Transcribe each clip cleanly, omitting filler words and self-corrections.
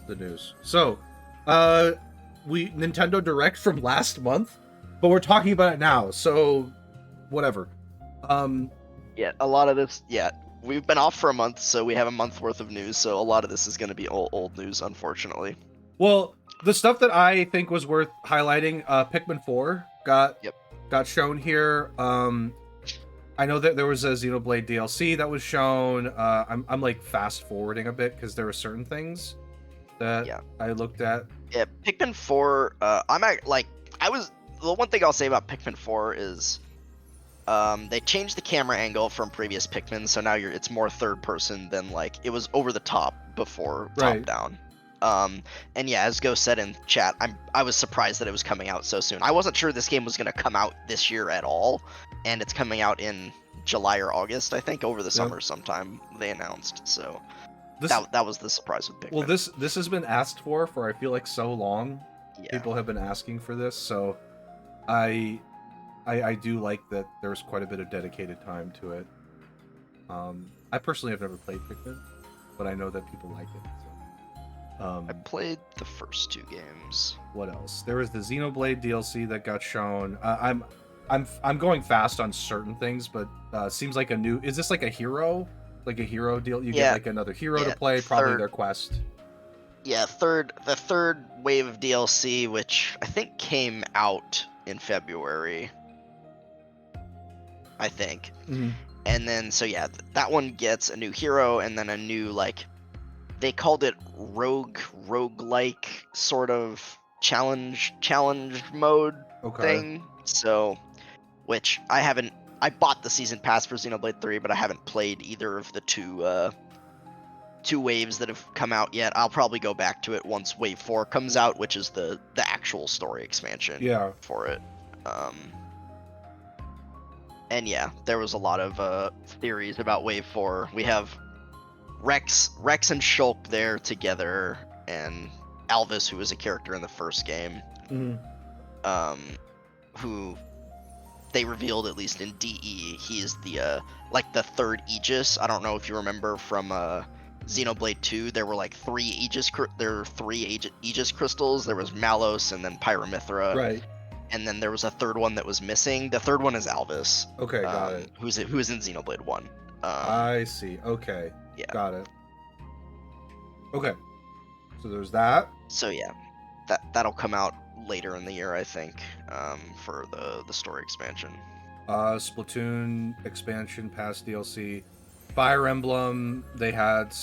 the news. So, we Nintendo Direct from last month, but we're talking about it now. So, whatever. Yeah, a lot of this. Yeah, we've been off for a month, so we have a month worth of news. So a lot of this is going to be old news, unfortunately. Well, the stuff that I think was worth highlighting, Pikmin 4 got shown here. I know that there was a Xenoblade DLC that was shown. I'm like fast forwarding a bit because there were certain things that I looked at. Yeah, Pikmin 4. The one thing I'll say about Pikmin 4 is, they changed the camera angle from previous Pikmin, so now it's more third person than like it was over the top before, top down. And yeah, as Go said in chat, I was surprised that it was coming out so soon. I wasn't sure this game was going to come out this year at all, and it's coming out in July or August, I think, over the summer sometime. They announced, so that was the surprise with Pikmin. Well, this has been asked for I feel like so long. Yeah. People have been asking for this, so I do like that there's quite a bit of dedicated time to it. I personally have never played Pikmin, but I know that people like it. So. I played the first 2 games. What else? There was the Xenoblade DLC that got shown. I'm going fast on certain things, but seems like a new. Is this like a hero? Like a hero deal? You get like another hero to play, probably their quest. Yeah, the third wave of DLC, which I think came out in February. I think. Mm-hmm. And then that one gets a new hero and then a new they called it roguelike sort of challenge mode thing. So, which I bought the season pass for Xenoblade 3, but I haven't played either of the two waves that have come out yet. I'll probably go back to it once Wave 4 comes out, which is the actual story expansion for it. And yeah, there was a lot of theories about Wave 4. We have Rex and Shulk there together, and Alvis, who was a character in the first game, who they revealed, at least in DE, he is the third Aegis. I don't know if you remember from Xenoblade 2, there were 3 Aegis crystals. There was Malos and then Pyramithra. Right. And then there was a third one that was missing. The third one is Alvis. Okay, got it. Who is in Xenoblade 1. I see. Okay. Yeah. Got it. Okay. So there's that. So yeah, that'll come out later in the year, I think, for the story expansion. Splatoon expansion pass DLC. Fire Emblem, they had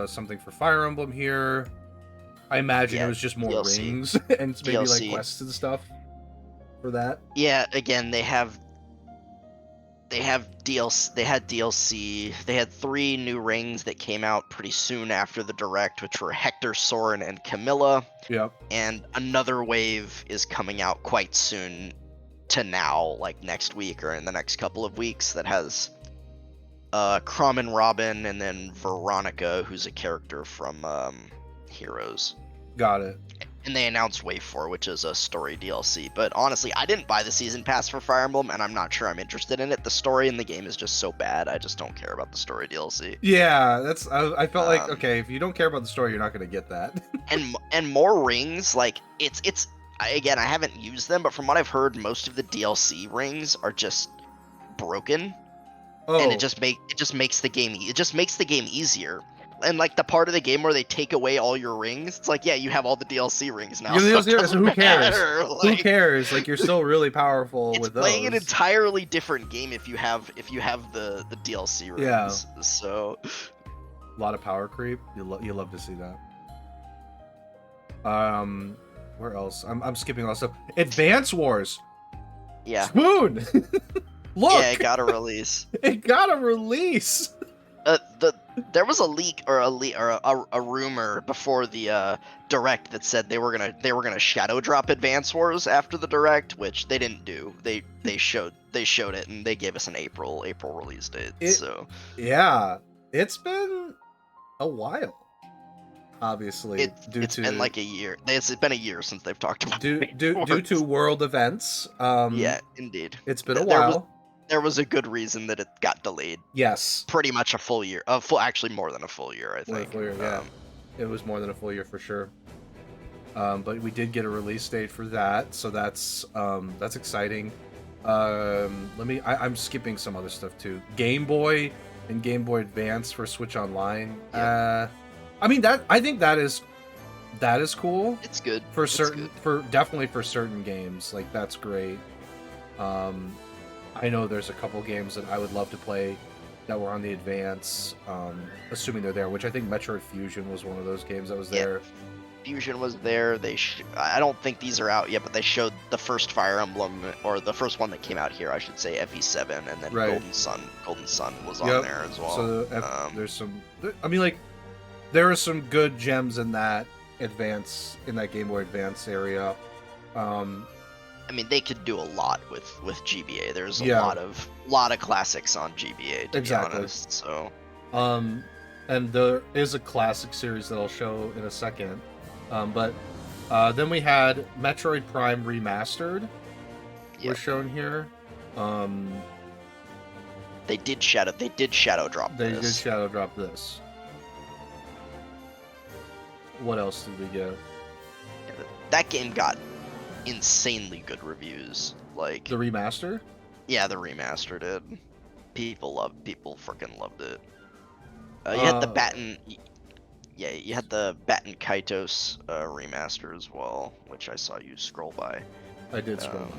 something for Fire Emblem here. I imagine it was just more DLC. rings and maybe DLC. Quests and stuff for that. Yeah, again, they have DLC. They had DLC. They had 3 new rings that came out pretty soon after the Direct, which were Hector, Soren, and Camilla. Yep. And another wave is coming out quite soon to now, next week or in the next couple of weeks, that has Crom and Robin, and then Veronica, who's a character from Heroes. Got it. And they announced Wave 4, which is a story DLC. But honestly, I didn't buy the season pass for Fire Emblem, and I'm not sure I'm interested in it. The story in the game is just so bad. I just don't care about the story DLC. Yeah, I felt like, okay, if you don't care about the story, you're not going to get that. and more rings, it's again, I haven't used them, but from what I've heard, most of the DLC rings are just broken. Oh. And it just makes the game easier. And the part of the game where they take away all your rings, it's you have all the DLC rings now. So who cares? Who cares? You're still really powerful with those. It's playing an entirely different game if you have the DLC rings. Yeah. So a lot of power creep. You love to see that. Where else? I'm skipping all stuff. Advance Wars. Yeah. Spoon. Look. Yeah, it got a release. There was a leak or a rumor before the Direct that said they were gonna shadow drop Advance Wars after the Direct, which they didn't do. They showed it, and they gave us an April release date. Yeah, it's been a while. Obviously, it's been a year. It's been a year since they've talked about it. Due to world events. Yeah, indeed. It's been a while. There was a good reason that it got delayed. Yes. Pretty much a full year. Actually more than a full year, I think. Yeah. It was more than a full year for sure. But we did get a release date for that, so that's exciting. I'm skipping some other stuff too. Game Boy and Game Boy Advance for Switch Online. Yeah. I think that is cool. It's good for certain, definitely for certain games. Like that's great. I know there's a couple games that I would love to play that were on the Advance, assuming they're there. Which I think Metroid Fusion was one of those games that was there. Fusion was there. I don't think these are out yet, but they showed the first Fire Emblem, or the first one that came out here, I should say, FE7, and then Golden Sun was on there as well. So there's some. I mean, like, there are some good gems in that Game Boy Advance area. I mean, they could do a lot with GBA. There's a lot of classics on GBA, to be honest. So, and there is a classic series that I'll show in a second. But then we had Metroid Prime Remastered. Was shown here. They did shadow drop this. They did shadow drop this. What else did we get? That game got insanely good reviews. Like the remaster? Yeah, the remaster did. People freaking loved it. You had the Batten. Yeah, you had the Batten Kaitos remaster as well, which I saw you scroll by. I did scroll by.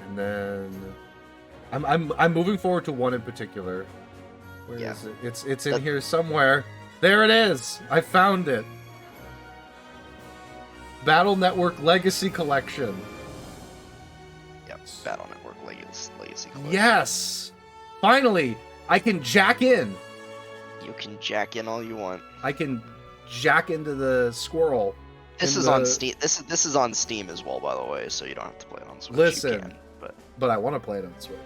And then I'm moving forward to one in particular. Where is it? It's in here somewhere. There it is. I found it. Battle Network Legacy Collection. Yep, Battle Network Legacy Collection. Yes! Finally, I can jack in. You can jack in all you want. I can jack into the squirrel. This is on Steam. This is on Steam as well, by the way, so you don't have to play it on Switch. Listen, but I want to play it on Switch.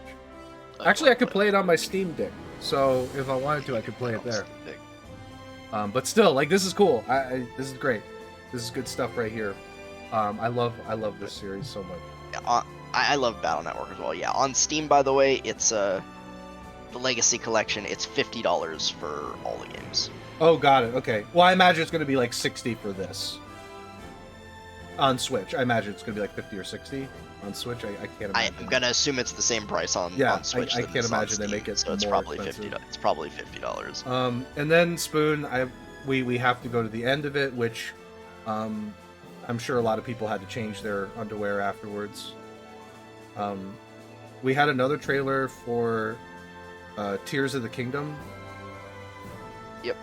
Actually, I could play it on my Steam Deck. So if I wanted to, I could play it there. But still, like, this is cool. This is great. This is good stuff right here. I love this series so much. Yeah, I love Battle Network as well. Yeah, on Steam, by the way, it's the Legacy Collection. It's $50 for all the games. Oh, got it. Okay. Well, I imagine it's going to be like $60 for this on Switch. I imagine it's going to be like 50 or 60 on Switch. I can't imagine. I'm going to assume it's the same price on Switch. I can't imagine they make it so it's more probably expensive. $50. It's probably $50. And then Spoon, we have to go to the end of it, which I'm sure a lot of people had to change their underwear afterwards. We had another trailer for Tears of the Kingdom. Yep.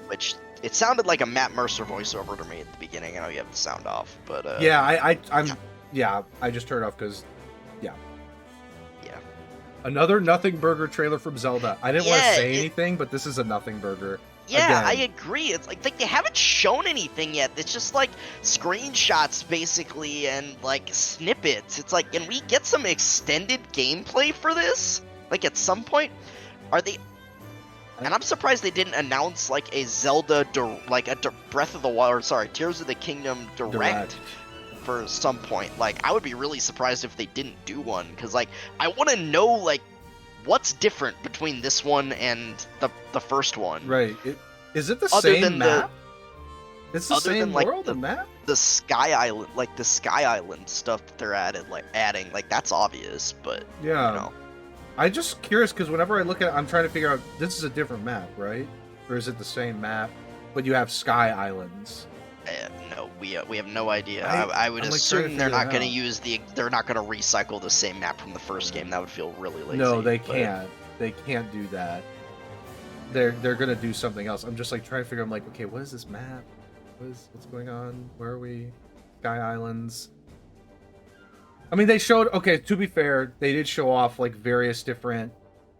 Which it sounded like a Matt Mercer voiceover to me at the beginning. I know you have the sound off, but I just turned it off because another Nothing Burger trailer from Zelda. I didn't want to say anything, but this is a Nothing Burger. Yeah, again. I agree. It's like they haven't shown anything yet. It's just like screenshots basically and like snippets. It's like, can we get some extended gameplay for this? Like at some point, are they? And I'm surprised they didn't announce like a Zelda, Breath of the Wild, or sorry, Tears of the Kingdom direct for some point. Like I would be really surprised if they didn't do one, because like I want to know like what's different between this one and the first one. Right. Is it the same map? It's the same world and map? The Sky Island, like the Sky Island stuff that they're adding, like that's obvious, but yeah. You know. I'm just curious because whenever I look at it, I'm trying to figure out, this is a different map, right? Or is it the same map, but you have Sky Islands? No, we have no idea. I would assume they're not going to use they're not going to recycle the same map from the first game. That would feel really lazy. No, they can't. They can't do that. They're going to do something else. I'm just like trying to figure. I'm like, okay, what is this map? What's going on? Where are we? Sky Islands. I mean, they showed. Okay, to be fair, they did show off like various different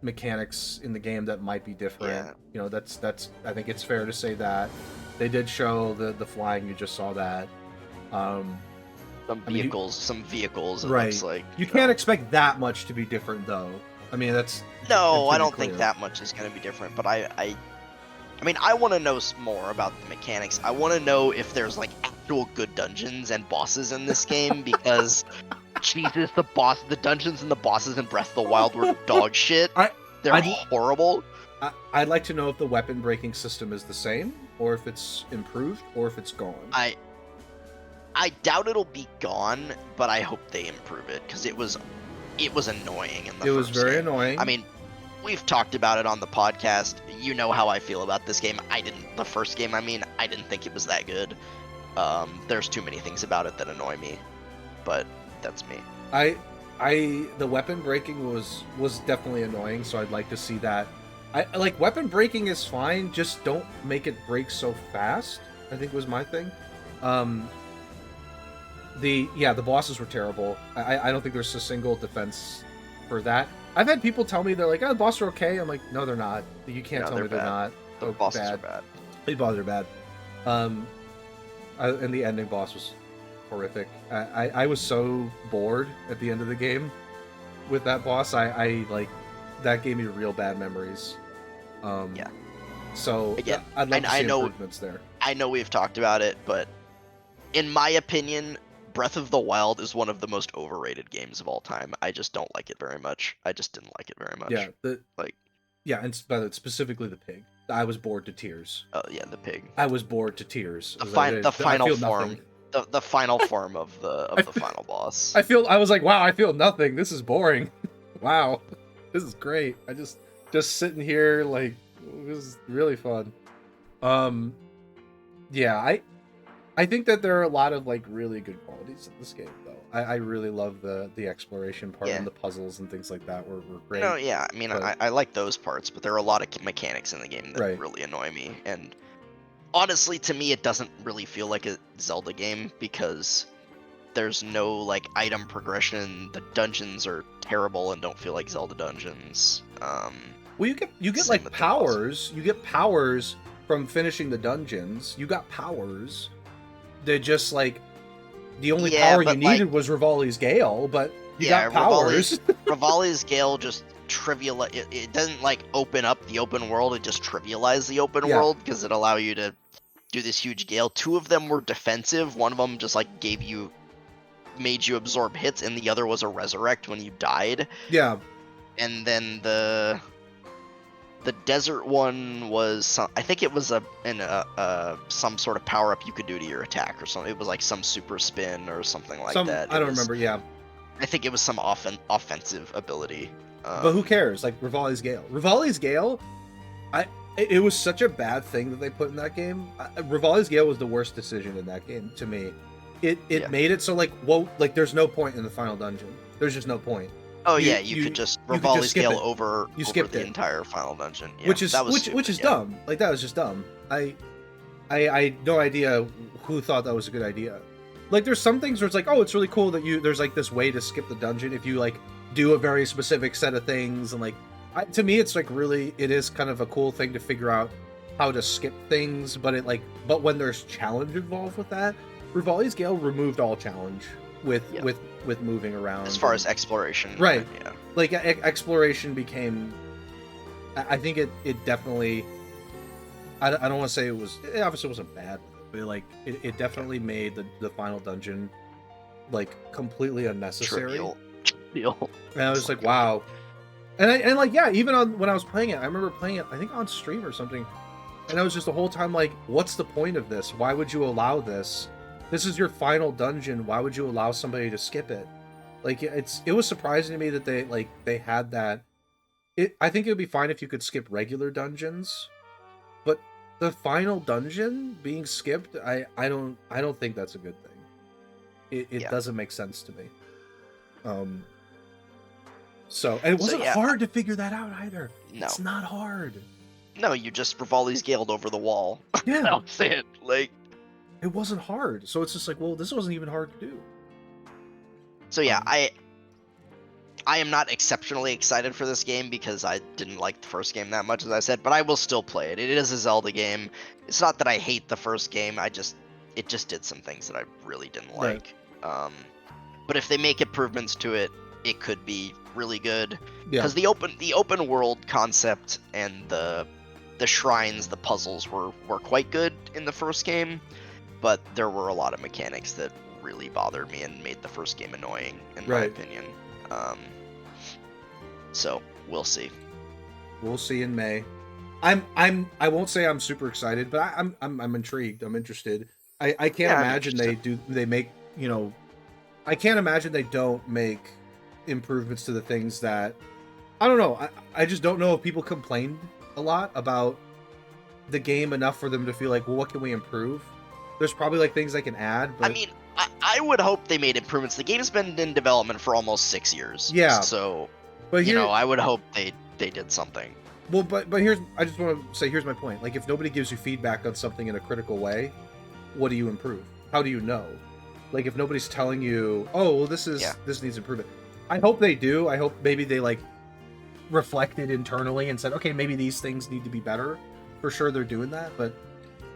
mechanics in the game that might be different. Yeah. You know, that's. I think it's fair to say that. They did show the flying. You just saw that. Some vehicles. It right. Looks like you can't expect that much to be different, though. I mean, that's. No, I don't think that much is going to be different. But I mean, I want to know more about the mechanics. I want to know if there's like actual good dungeons and bosses in this game because, Jesus, the dungeons and the bosses in Breath of the Wild were dog shit. They're horrible. I'd like to know if the weapon breaking system is the same, or if it's improved, or if it's gone. I doubt it'll be gone, but I hope they improve it, because it was annoying in the first game. It was very annoying. I mean, we've talked about it on the podcast. You know how I feel about this game. The first game, I didn't think it was that good. There's too many things about it that annoy me, but that's me. The weapon breaking was definitely annoying, so I'd like to see that. Like, weapon breaking is fine, just don't make it break so fast, I think was my thing. The bosses were terrible. I don't think there's a single defense for that. I've had people tell me they're like, oh, the bosses are okay. I'm like, no, they're not. You can't tell me they're not. The bosses are bad. The bosses are bad. And the ending boss was horrific. I was so bored at the end of the game with that boss. I like, that gave me real bad memories. Yeah. So again, I'd love to see improvements there. I know we've talked about it, but in my opinion, Breath of the Wild is one of the most overrated games of all time. I just don't like it very much. I just didn't like it very much. Yeah, and specifically the pig. I was bored to tears. Oh yeah, the pig. I was bored to tears. The final form. The final form of the final boss. I was like, wow, I feel nothing. This is boring. Wow, this is great. I just sitting here, like, this is really fun. Yeah, I think that there are a lot of, like, really good qualities in this game, though. I really love the exploration part and the puzzles and things like that were great. No, yeah, I mean, I like those parts, but there are a lot of mechanics in the game that really annoy me. And honestly, to me, it doesn't really feel like a Zelda game because there's no, like, item progression. The dungeons are terrible and don't feel like Zelda dungeons. Well, you get like powers. You get powers from finishing the dungeons. You got powers. They're just like the only power you needed was Rivali's Gale, but you got powers. Rivali's Gale just it doesn't like open up the open world. It just trivialized the open world because it allowed you to do this huge gale. Two of them were defensive. One of them just like made you absorb hits, and the other was a resurrect when you died. Yeah. And then the desert one was I think it was some sort of power up you could do to your attack or something. It was like some super spin or something like that. I don't remember. Yeah. I think it was some offensive ability. But who cares? Like Rivali's Gale. Rivali's Gale, it was such a bad thing that they put in that game. Rivali's Gale was the worst decision in that game to me. It made it so like, whoa, like there's no point in the final dungeon. There's just no point. Oh you could just Rivali's Gale over the it. entire final dungeon. Yeah, which is dumb. Like that was just dumb. I had no idea who thought that was a good idea. Like there's some things where it's like, oh, it's really cool that there's like this way to skip the dungeon if you like do a very specific set of things, and like to me it's like really, it is kind of a cool thing to figure out how to skip things, but when there's challenge involved with that, Rivali's Gale removed all challenge with moving around as far as exploration, right? Yeah, like exploration became, I think it definitely, I don't want to say it obviously wasn't bad, but like it definitely made the final dungeon like completely unnecessary. Trivial. And I was like, wow. And like, yeah, even when I was playing it, I remember playing it, I think on stream or something, and I was just the whole time like, what's the point of this? Why would you allow this? This is your final dungeon. Why would you allow somebody to skip it? Like, it was surprising to me that they had that. I think it would be fine if you could skip regular dungeons, but the final dungeon being skipped, I don't think that's a good thing. It doesn't make sense to me. And it wasn't hard to figure that out either. No. It's not hard. No, you just Rivali's Galed over the wall. Yeah. That's it. Like, it wasn't hard. So it's just like, well, this wasn't even hard to do. So yeah, I am not exceptionally excited for this game because I didn't like the first game that much, as I said, but I will still play it. It is a Zelda game. It's not that I hate the first game. It just did some things that I really didn't like. Right. But if they make improvements to it, it could be really good. Because the open world concept and the shrines, the puzzles were quite good in the first game, but there were a lot of mechanics that really bothered me and made the first game annoying, in my opinion. So we'll see. We'll see in May. I won't say I'm super excited, but I'm intrigued. I'm interested. I can't Yeah, I'm imagine interested. they make, you know, I can't imagine they don't make improvements to the things that I don't know. I just don't know if people complained a lot about the game enough for them to feel like, well, what can we improve? There's probably like things I can add, I but mean, I would hope they made improvements. The game's been in development for almost 6 years, yeah. so But here, I would hope they did something. well, but here's I just want to say here's my point. Like if nobody gives you feedback on something in a critical way, what do you improve? How do you know? Like if nobody's telling you, oh, well, Yeah. this needs improvement. I hope they do. I hope maybe they like reflected internally and said, okay, maybe these things need to be better. For sure, they're doing that. But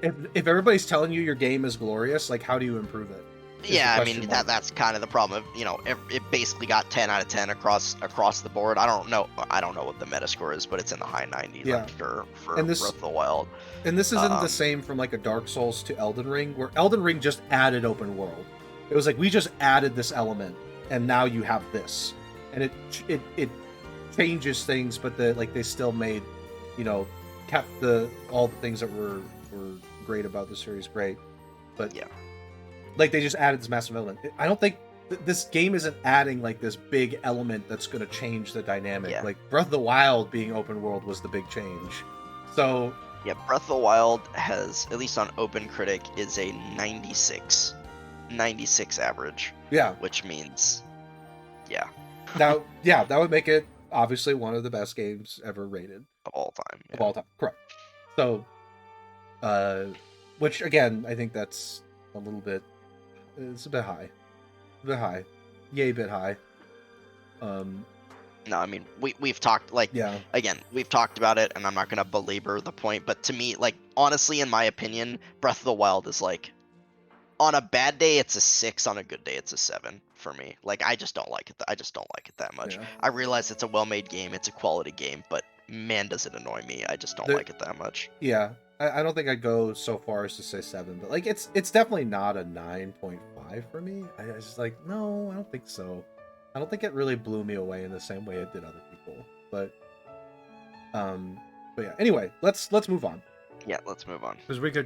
if everybody's telling you your game is glorious, like how do you improve it? Yeah, I mean that's kind of the problem. It basically got 10 out of 10 across the board. I don't know what the Metascore is, but it's in the high 90s. Yeah. I'm sure for And this, Breath of the Wild. And this isn't the same from like a Dark Souls to Elden Ring, where Elden Ring just added open world. It was like we just added this element, and now you have this, and it changes things, but they still made, kept all the things that were great about the series great, but yeah. Like they just added this massive element. I don't think this game isn't adding like this big element that's going to change the dynamic. Yeah. Like Breath of the Wild being open world was the big change. So yeah, Breath of the Wild has, at least on OpenCritic, is a 96 average. Yeah, which means, yeah, now that would make it obviously one of the best games ever rated of all time. Of all time, correct. So, which again, I think that's a little bit. It's a bit high. Yay, bit high. No, I mean we've talked we've talked about it, and I'm not gonna belabor the point, but to me, like honestly, in my opinion, Breath of the Wild is like, on a bad day it's a 6, on a good day it's a 7 for me. Like I just don't like it. I just don't like it that much. Yeah. I realize it's a well-made game, it's a quality game, but man, does it annoy me. I just don't like it that much. Yeah, I don't think I'd go so far as to say 7, but like it's definitely not a 9.5 for me. I was just like, no, I don't think so. I don't think it really blew me away in the same way it did other people. But yeah. Anyway, let's move on. Yeah, let's move on. Because we've a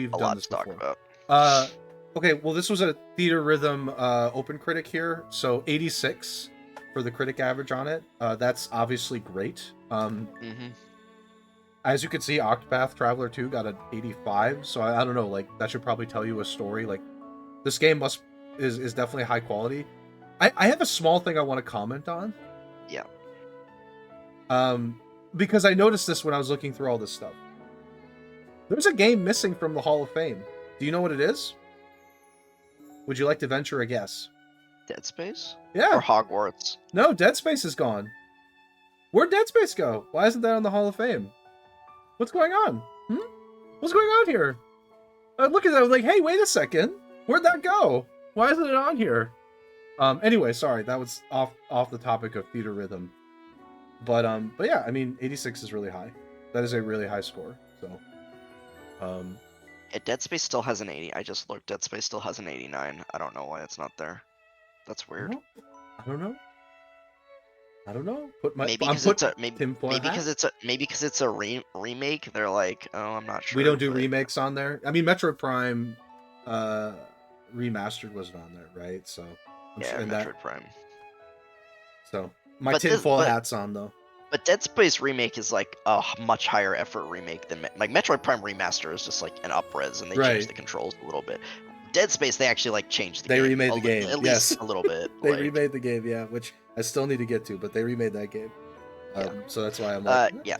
done lot this to talk before. about. Okay, well this was a Theatrhythm open critic here, so 86 for the critic average on it. That's obviously great. As you can see, Octopath Traveler 2 got an 85, so I don't know, like that should probably tell you a story. Like this game is definitely high quality. I have a small thing I want to comment on. Yeah. Because I noticed this when I was looking through all this stuff. There's a game missing from the Hall of Fame. Do you know what it is? Would you like to venture a guess? Dead Space? Yeah. Or Hogwarts? No, Dead Space is gone. Where'd Dead Space go? Why isn't that on the Hall of Fame? What's going on? What's going on here? I look at that, I was like, hey, wait a second. Where'd that go? Why isn't it on here? Anyway, sorry, that was off the topic of Theatrhythm. But yeah, I mean, 86 is really high. That is a really high score. So, yeah, Dead Space still has an 80. I just looked. Dead Space still has an 89. I don't know why it's not there. That's weird. I don't know. Maybe because it's a remake. They're like, oh, I'm not sure. We don't do remakes on there. I mean, Metroid Prime Remastered wasn't on there, right? So I'm sure Metroid Prime. So my tinfoil hat's on though. But Dead Space remake is like a much higher effort remake than like Metroid Prime Remaster is just like an up-res, and they changed the controls a little bit. Dead Space, they actually like changed the game. They remade the game, at least a little bit. They remade the game, yeah, which I still need to get to, but they remade that game. So that's why I'm like, yeah.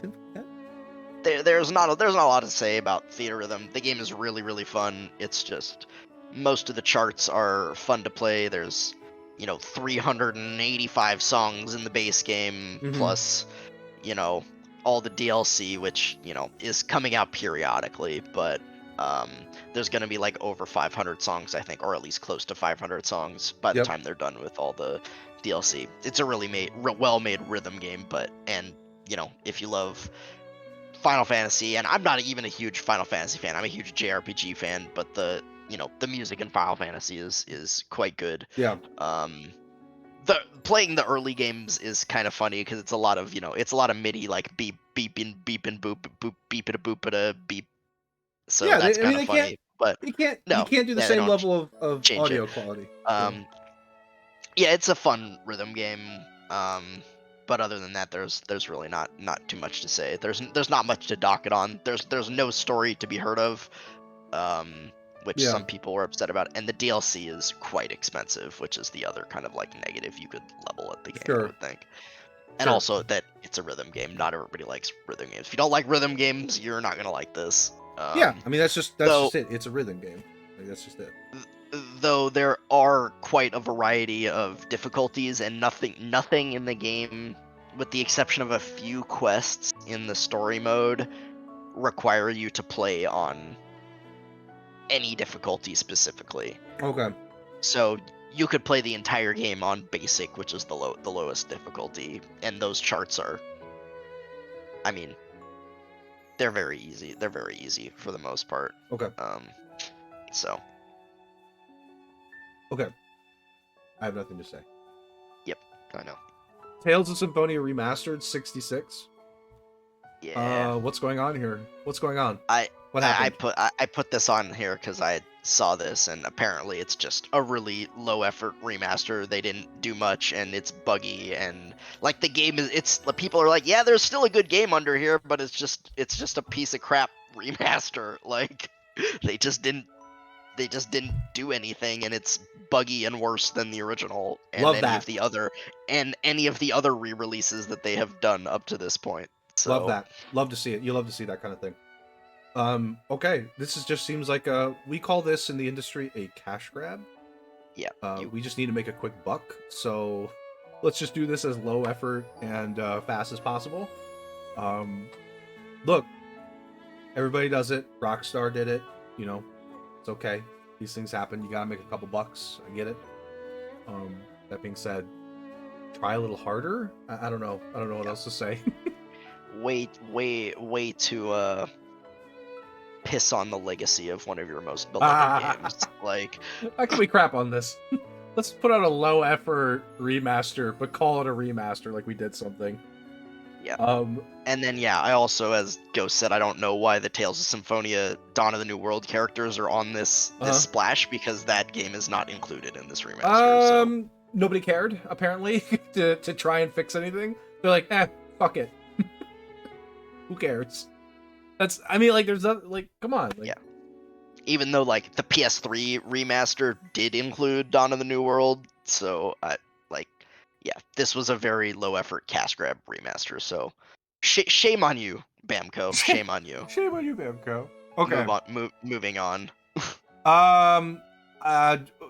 There's not a lot to say about Theatrhythm. The game is really, really fun. It's just most of the charts are fun to play. There's 385 songs in the base game, plus all the DLC, which is coming out periodically, but there's going to be like over 500 songs, I think, or at least close to 500 songs by the time they're done with all the DLC. It's a really well-made rhythm game, and if you love Final Fantasy, and I'm not even a huge Final Fantasy fan, I'm a huge JRPG fan, but the music in Final Fantasy is quite good. Yeah. the playing the early games is kind of funny because it's a lot of MIDI, like beep beeping beeping boop boop beep it a boop it a beep. So Yeah, that's kind of they funny. But you no, can't do the yeah, they same don't level of change it. audio quality. Yeah, it's a fun rhythm game. But other than that, there's really not too much to say. There's not much to dock it on. There's no story to be heard of. Which Yeah. some people were upset about, and the DLC is quite expensive, which is the other kind of like negative you could level at the game, Sure. I would think. And also that it's a rhythm game. Not everybody likes rhythm games. If you don't like rhythm games, you're not gonna like this. Yeah, I mean that's just it. It's a rhythm game. Like, that's just it. Though there are quite a variety of difficulties, and nothing in the game, with the exception of a few quests in the story mode, require you to play on any difficulty specifically. Okay. So you could play the entire game on basic, which is the lowest difficulty, and those charts are, I mean, they're very easy. They're very easy for the most part. Okay. So. Okay. I have nothing to say. Yep, I know. Tales of Symphonia Remastered 66. Yeah. What's going on here? What's going on? What happened? I put this on here because I saw this, and apparently it's just a really low effort remaster. They didn't do much, and it's buggy, and like the game is, people are like, yeah, there's still a good game under here, but it's just a piece of crap remaster. Like they just didn't do anything, and it's buggy and worse than the original and any of the other re-releases that they have done up to this point. So, love that. Love to see it. You love to see that kind of thing. Okay, just seems like we call this in the industry a cash grab. Yeah. We just need to make a quick buck, so let's just do this as low effort and fast as possible. Look, everybody does it. Rockstar did it. It's okay. These things happen. You gotta make a couple bucks. I get it. That being said, try a little harder. I don't know. I don't know what else to say. way to piss on the legacy of one of your most beloved games. Like, how can we crap on this? Let's put out a low effort remaster, but call it a remaster like we did something. Yeah. And then I also, as Ghost said, I don't know why the Tales of Symphonia Dawn of the New World characters are on this splash, because that game is not included in this remaster. Nobody cared apparently to try and fix anything. They're like, fuck it. Who cares? There's come on. Even though like the PS3 remaster did include Dawn of the New World, so this was a very low effort cash grab remaster. So shame on you, Bamco. Shame on you. Shame on you, Bamco. Okay. Moving on.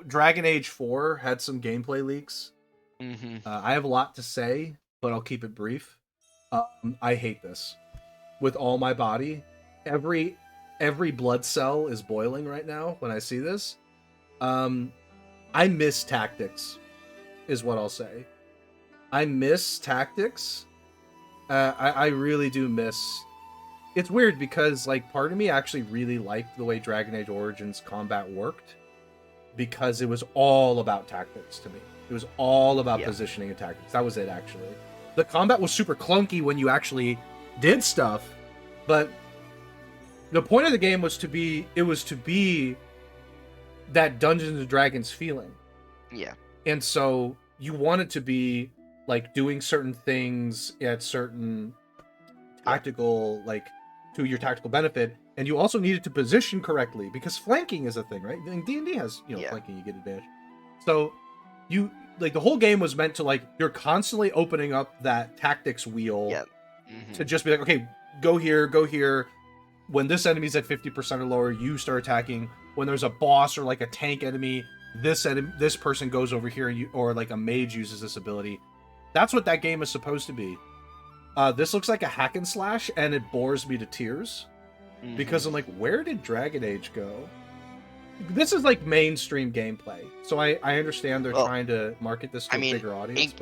Dragon Age 4 had some gameplay leaks. Mm-hmm. I have a lot to say, but I'll keep it brief. I hate this with all my body. Every blood cell is boiling right now when I see this. I miss tactics, is what I'll say. I miss tactics. I really do miss. It's weird because part of me actually really liked the way Dragon Age Origins combat worked, because it was all about tactics to me. It was all about positioning and tactics. That was it, actually. The combat was super clunky when you actually did stuff, but the point of the game was to be that Dungeons and Dragons feeling. Yeah. And so you wanted to be doing certain things at certain tactical, to your tactical benefit, and you also needed to position correctly, because flanking is a thing, right? D&D has, flanking, you get advantage. So you the whole game was meant to you're constantly opening up that tactics wheel to just be okay, go here. When this enemy's at 50% or lower, you start attacking. When there's a boss or a tank enemy, this person goes over here, or a mage uses this ability. That's what that game is supposed to be. This looks like a hack and slash, and it bores me to tears. Because I'm where did Dragon Age go? This is mainstream gameplay, so I understand they're trying to market this to a bigger audience.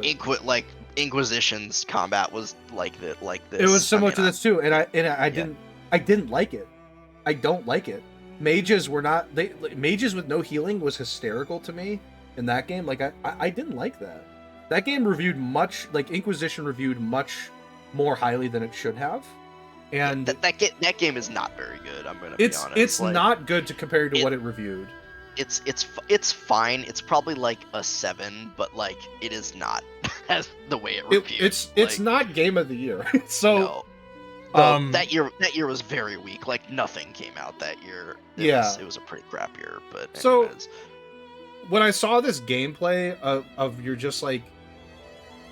Inquisition's combat was like this. It was similar to this too, and I didn't like it. I don't like it. Mages were not mages with no healing was hysterical to me in that game. I didn't like that. That game reviewed much, like Inquisition reviewed much more highly than it should have. And that game is not very good. I'm gonna be honest. It's like, not good to compare to what it reviewed. It's fine. It's probably like a 7, but like it is not as the way it reviewed. It's not game of the year. So no. That year was very weak. Like nothing came out that year. It was a pretty crap year. But anyways. So when I saw this gameplay of you're just like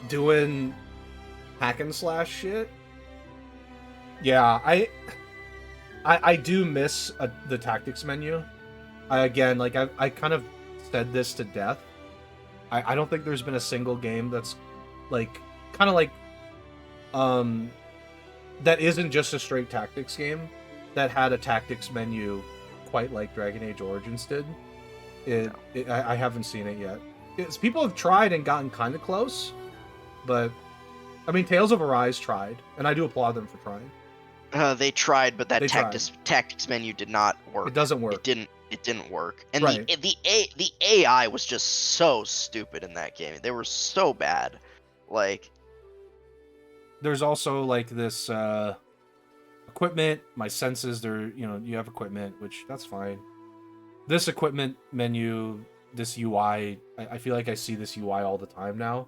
doing hack and slash shit, yeah, I do miss the tactics menu. I kind of said this to death. I don't think there's been a single game that's like kind of like that isn't just a straight tactics game that had a tactics menu quite like Dragon Age Origins did. I haven't seen it yet. People have tried and gotten kind of close, but I mean, Tales of Arise tried, and I do applaud them for trying. They tried, but that tactics menu did not work. It doesn't work. It didn't work. And the AI was just so stupid in that game. They were so bad. Like, there's also like this equipment. My senses, you have equipment, which that's fine. This equipment menu, this UI, I feel like I see this UI all the time now.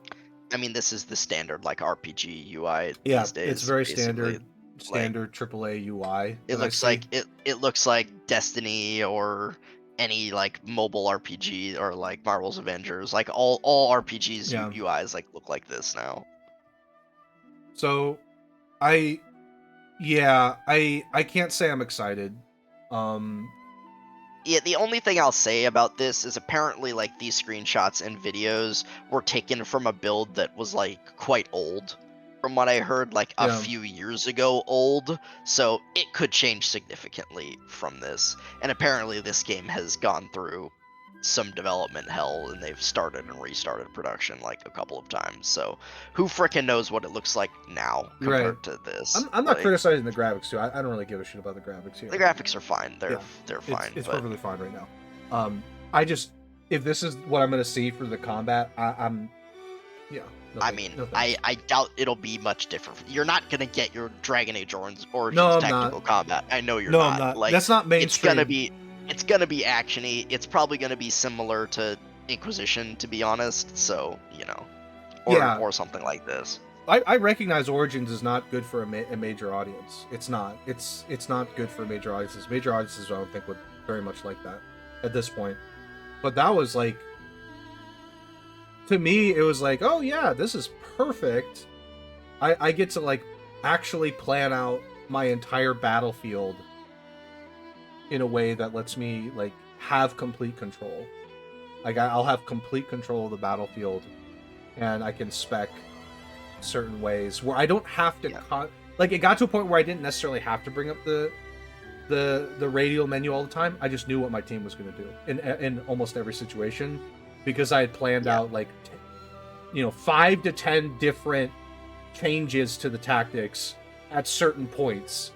I mean, this is the standard like RPG UI these days. It's very standard AAA UI. It looks like Destiny or any like mobile RPG or like Marvel's Avengers. Like all RPGs UIs like look like this now. So I can't say I'm excited. Yeah, the only thing I'll say about this is apparently like these screenshots and videos were taken from a build that was like quite old. From what I heard, like a few years ago old, so it could change significantly from this. And apparently this game has gone through some development hell, and they've started and restarted production like a couple of times. So who frickin' knows what it looks like now compared to this? I'm not criticizing the graphics too. I don't really give a shit about the graphics here. The graphics are fine. They're fine. It's perfectly fine right now. I just, if this is what I'm gonna see for the combat, I'm. I doubt it'll be much different. You're not gonna get your Dragon Age Origins technical combat. I know you're not. I'm not. Like, that's not mainstream. It's gonna be actiony. It's probably gonna be similar to Inquisition, to be honest. So or something like this. I recognize Origins is not good for a major audience. It's not. It's not good for major audiences. Major audiences, I don't think, would very much like that at this point. But that was like, to me, it was like, oh yeah, this is perfect. I get to like actually plan out my entire battlefield in a way that lets me like have complete control. Like I'll have complete control of the battlefield, and I can spec certain ways where I don't have to like it got to a point where I didn't necessarily have to bring up the radial menu all the time. I just knew what my team was going to do in almost every situation, because I had planned out like 5 to 10 different changes to the tactics at certain points,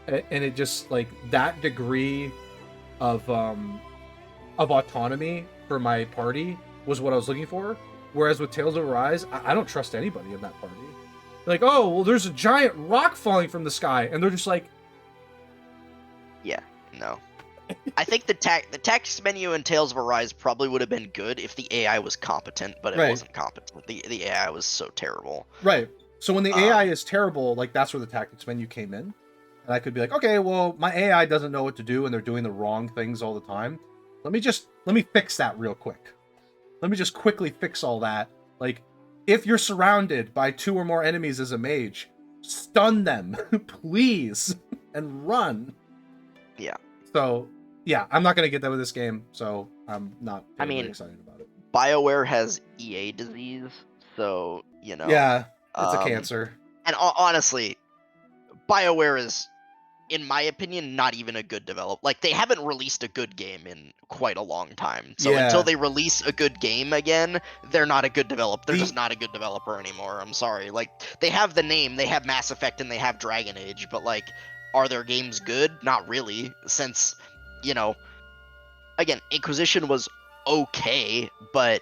and it just like that degree of autonomy for my party was what I was looking for. Whereas with Tales of Arise, I don't trust anybody in that party. They're like, oh well, there's a giant rock falling from the sky, and they're just like, no. I think the text menu in Tales of Arise probably would have been good if the AI was competent, but it wasn't competent. The AI was so terrible. Right. So when the AI is terrible, like that's where the tactics menu came in. And I could be like, okay, well, my AI doesn't know what to do and they're doing the wrong things all the time. Let me fix that real quick. Let me just quickly fix all that. Like, if you're surrounded by 2 or more enemies as a mage, stun them, please, and run. Yeah. So, yeah, I'm not going to get that with this game, so I'm not really excited about it. BioWare has EA disease, so, Yeah, it's a cancer. And honestly, BioWare is, in my opinion, not even a good developer. Like, they haven't released a good game in quite a long time. So until they release a good game again, they're not a good developer. They're just not a good developer anymore. I'm sorry. Like, they have the name, they have Mass Effect, and they have Dragon Age, but, like, are their games good? Not really, since, again, Inquisition was okay, but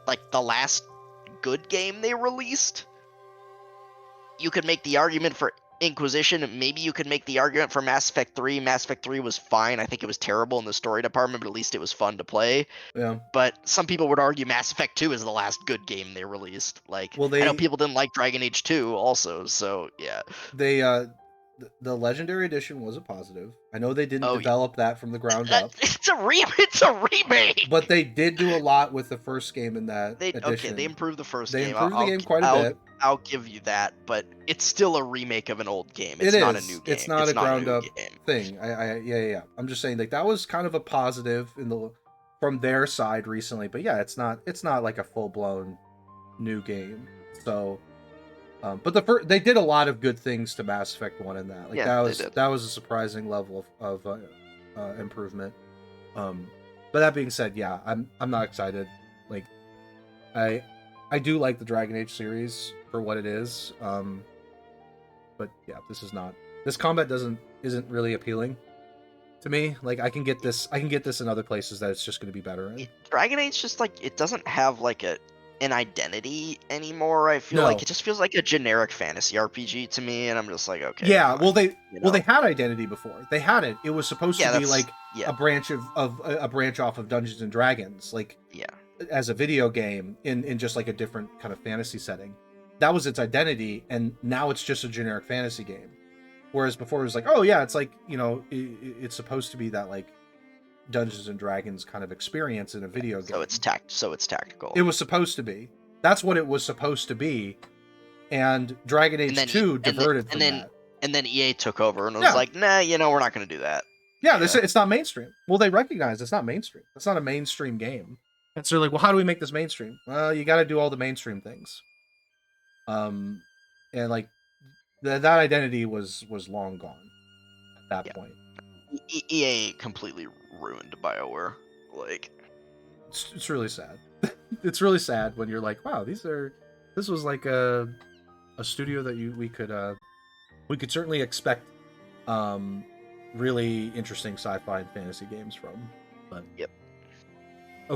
like the last good game they released. You could make the argument for Inquisition. Maybe you could make the argument for Mass Effect 3. Mass Effect 3 was fine. I think it was terrible in the story department, but at least it was fun to play. Yeah. But some people would argue Mass Effect 2 is the last good game they released. Like, Well, I know people didn't like Dragon Age 2 also, so yeah. They the Legendary Edition was a positive. I know they didn't Oh, develop that from the ground up. It's a remake. But they did do a lot with the first game in that edition. Okay, they improved the first game. They improved the game quite a bit. I'll give you that, but it's still a remake of an old game. It's not a new game. It's not a ground up thing. Yeah. I'm just saying, like, that was kind of a positive from their side recently. But yeah, it's not like a full blown new game. So, but they did a lot of good things to Mass Effect 1 in that. Like, that was a surprising level of improvement. But that being said, yeah, I'm not excited. Like, I do like the Dragon Age series for what it is. But yeah, this combat isn't really appealing to me. Like, I can get this in other places that it's just going to be better in. Dragon Age just, like, it doesn't have like an identity anymore. I feel like it just feels like a generic fantasy RPG to me, and I'm just like, okay. Yeah, well they had identity before. They had it. It was supposed to be like a branch a branch off of Dungeons and Dragons, like as a video game in just like a different kind of fantasy setting. That was its identity, and now it's just a generic fantasy game. Whereas before it was like, oh yeah, it's like, it's supposed to be that like Dungeons and Dragons kind of experience in a video game. So it's tactical. It was supposed to be. That's what it was supposed to be. And Dragon Age 2 diverted from that. And then EA took over and was like, nah, we're not going to do that. Yeah, it's not mainstream. Well, they recognize it's not mainstream. It's not a mainstream game. And so they're like, well, how do we make this mainstream? Well, you got to do all the mainstream things. And like that identity was long gone at that point. EA completely ruined BioWare. Like, it's really sad. It's really sad when you're like, wow, this was like a studio that we could certainly expect really interesting sci-fi and fantasy games from. But